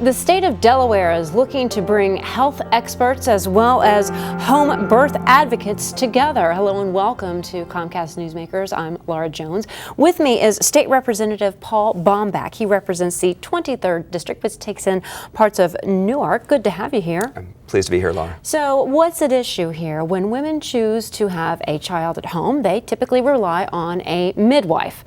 The state of Delaware is looking to bring health experts as well as home birth advocates together. Hello and welcome to Comcast Newsmakers. I'm Laura Jones. With me is State Representative Paul Baumbach. He represents the 23rd District, which takes in parts of Newark. Good to have you here. I'm pleased to be here, Laura. So what's at issue here? When women choose to have a child at home, they typically rely on a midwife.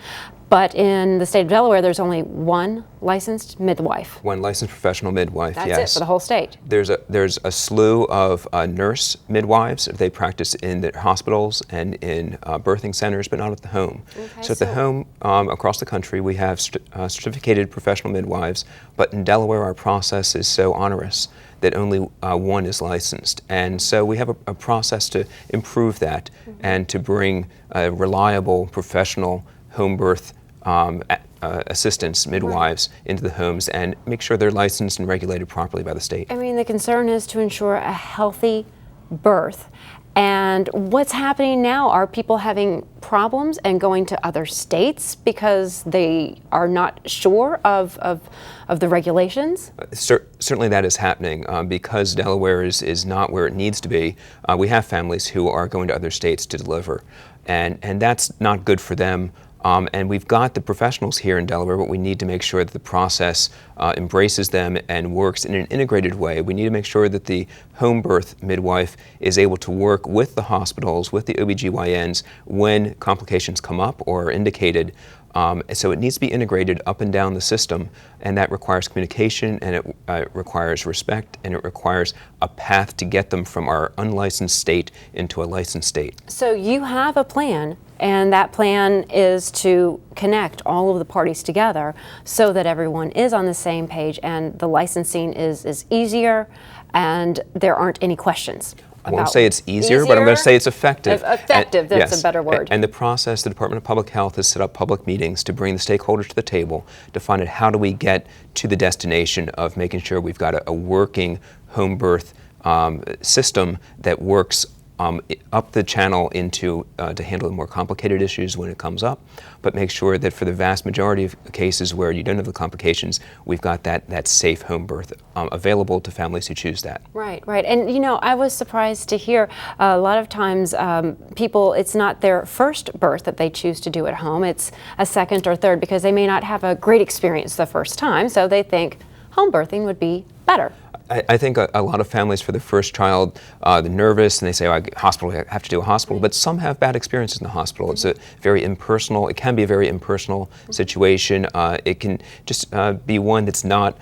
But in the state of Delaware, there's only one licensed midwife. One licensed professional midwife, That's yes. it for the whole state. There's a slew of nurse midwives. They practice in the hospitals and in birthing centers, but not at the home. Okay, so at the home, across the country, we have certificated professional midwives, but in Delaware, our process is so onerous that only one is licensed. And so we have a process to improve that and to bring reliable professional home birth assistants, midwives, into the homes and make sure they're licensed and regulated properly by the state. I mean, the concern is to ensure a healthy birth. And what's happening now? Are people having problems and going to other states because they are not sure of the regulations? Certainly that is happening. Because Delaware is not where it needs to be, we have families who are going to other states to deliver. And that's not good for them. And we've got the professionals here in Delaware, but we need to make sure that the process embraces them and works in an integrated way. We need to make sure that the home birth midwife is able to work with the hospitals, with the OBGYNs when complications come up or are indicated. So it needs to be integrated up and down the system, and that requires communication, and it requires respect, and it requires a path to get them from our unlicensed state into a licensed state. So you have a plan, and that plan is to connect all of the parties together so that everyone is on the same page and the licensing is easier and there aren't any questions. I won't say it's easier, but I'm going to say it's effective. Effective, that's yes, a better word. And the process, the Department of Public Health has set up public meetings to bring the stakeholders to the table to find out how do we get to the destination of making sure we've got a working home birth system that works up the channel into to handle the more complicated issues when it comes up, but make sure that for the vast majority of cases where you don't have the complications, we've got that safe home birth available to families who choose that. Right, right. And you know, I was surprised to hear a lot of times people, it's not their first birth that they choose to do at home, it's a second or third because they may not have a great experience the first time, so they think home birthing would be better. I think a lot of families for the first child, they're nervous and they say, oh, I have to do a hospital, but some have bad experiences in the hospital. It's a very impersonal, it can be a very impersonal situation. It can just be one that's not,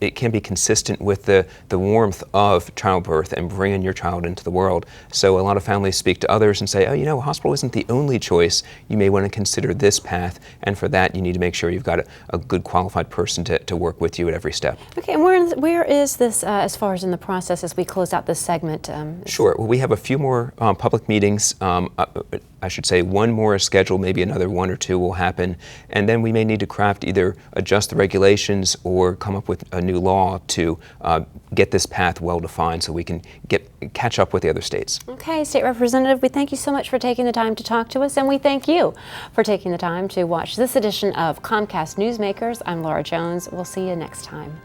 it can be consistent with the warmth of childbirth and bringing your child into the world. So a lot of families speak to others and say, oh, you know, a hospital isn't the only choice. You may want to consider this path, and for that you need to make sure you've got a good qualified person to work with you at every step. Okay, and where is this as far as in the process as we close out this segment? Sure. Well, we have a few more public meetings. I should say one more is scheduled, maybe another one or two will happen, and then we may need to craft either adjust the regulations or come up with a new law to get this path well defined so we can catch up with the other states. Okay, State Representative, we thank you so much for taking the time to talk to us, and we thank you for taking the time to watch this edition of Comcast Newsmakers. I'm Laura Jones. We'll see you next time.